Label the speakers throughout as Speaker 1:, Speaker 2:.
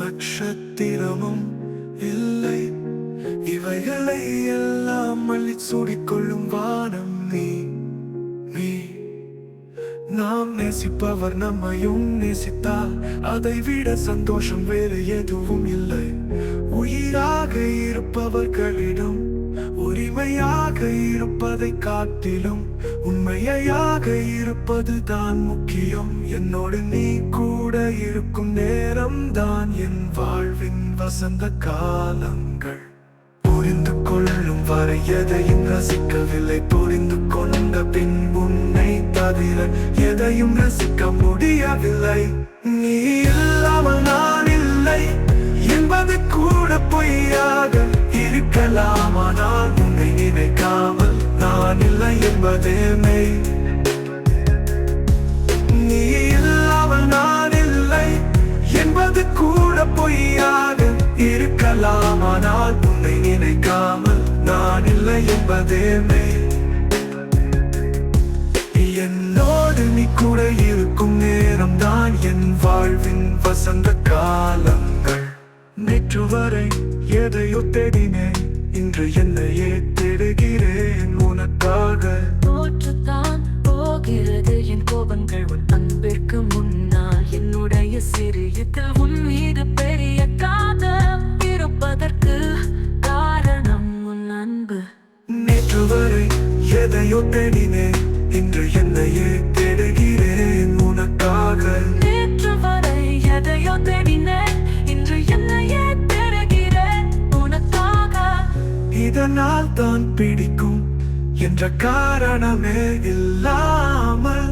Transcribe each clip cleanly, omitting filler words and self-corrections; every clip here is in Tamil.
Speaker 1: நட்சத்திரமும் இல்லை. இவைகளை எல்லாம் அள்ளி சூடிக்கொள்ளும் வானம் நீ. நாம் நேசிப்பவர் நம்மையும் நேசித்தால் அதை விட சந்தோஷம் வேறு எதுவும் இல்லை. உயிராக இருப்பவர்களிடம் உரிமையாக இருப்பதை காட்டிலும் உண்மையாக இருப்பது தான் முக்கியம். என்னோடு நீ கூட இருக்கும் நேரம் தான் என் வாழ்வின் வசந்த காலங்கள். புரிந்து கொள்ளும் வரை எதையும் ரசிக்கவில்லை. புரிந்து கொண்ட பின் உன்னை தவிர எதையும் ரசிக்க முடியவில்லை. நீ இல்லாமல் நான் இல்லை என்பது கூட பொய்யாக இருக்கலாம். ஆனால் உன்னை நினைக்காமல் நான் இல்லை என்பதே மெய். நீ இல்லாமல் நான் இல்லை என்பது கூட பொய்யாக இருக்கலாம். ஆனால் உன்னை நினைக்காமல் நான் இல்லை என்பதே மெய். என்னோடு நீ கூட இருக்கும் நேரம் தான் என் வாழ்வின் வசந்த காலங்கள். நேற்று வரை எதையோ தேடினேன், இன்று என்னையே தேடுகிறேன் உனக்காக.
Speaker 2: தோற்றுத்தான் போகிறது என் கோபங்கள் உன் அன்பிற்கு முன்னால். என்னுடைய சிறியத்தில் உன் மீது பெரிய காதல் இருப்பதற்கு காரணம் உன் அன்பு.
Speaker 1: நேற்று வரை எதையோ தேடினேன், இன்று என்னையே தேடுகிறேன் உனக்காக.
Speaker 2: நேற்று வரை எதையோ தேடினேன், இன்று என்னையே தேடுகிறேன் உனக்காக.
Speaker 1: இதனால் தான் பிடிக்கும் என்ற காரணமே இல்லாமல்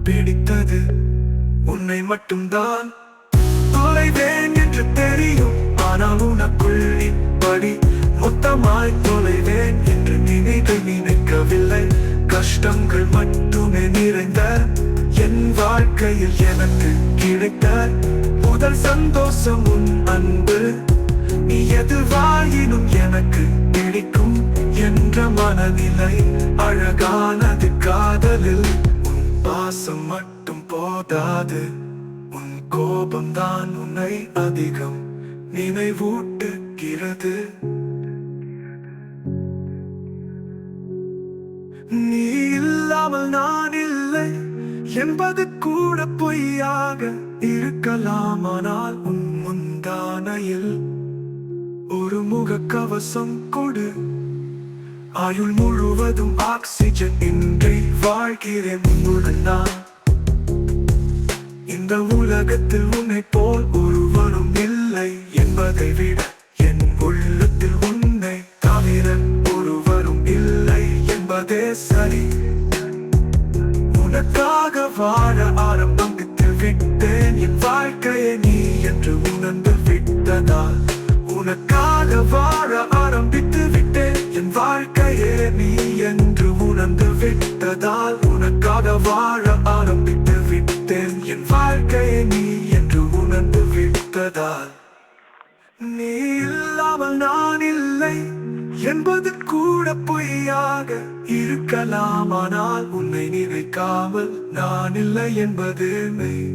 Speaker 1: பிடித்தது உன்னை மட்டும்தான். தொலைவேன் என்று தெரியும், ஆனால் உனக்குள் இப்படி மொத்தமாய் தொலைவேன் என்று நினைக்கவில்லை. கஷ்டங்கள் மட்டுமே நிறைந்த என் வாழ்க்கையில் எனக்கு கிடைத்த முதல் சந்தோஷம் உன் அன்பு. நீ எதுவாயினும் எனக்கு பிடிக்கும் என்ற மனநிலை அழகானது. காதலில் உன் பாசம் மட்டும் போதாது, உன் கோபம்தான் உன்னை அதிகம் நினைவூட்டுகிறது. நீ இல்லாமல் நான் இல்லை என்பது கூட பொய்யாக இருக்கலாம். ஆனால் உன் முந்தானையில் ஒரு முகக்கவசம் கொடு. ஆயுள் முழுவதும் ஆக்சிஜன் இன்றி வாழ்கிறேன் உன்னுடன் நான். இந்த உலகத்தில் உன்னை போல் ஒருவரும் இல்லை என்பதை விட என் உள்ளத்தில் உன்னை தவிர ஒருவரும் இல்லை என்பதே சரி. உனக்காக வாழ ஆரம்பித்து விட்டேன், என் வாழ்க்கையை நீ என்று உணர்ந்து விட்டதால். உனக்காக வாழ ஆரம்பித்து விட்டேன், என் வாழ்க்கையே நீ என்று உணர்ந்து விட்டதால். உனக்காக வாழ ஆரம்பித்து விட்டேன், என் வாழ்க்கையே நீ என்று உணர்ந்து விட்டதால். நீ இல்லாமல் நான் இல்லை என்பது கூட பொய்யாக இருக்கலாம். ஆனால் உன்னை நினைக்காமல் நான் இல்லை என்பது மெய்.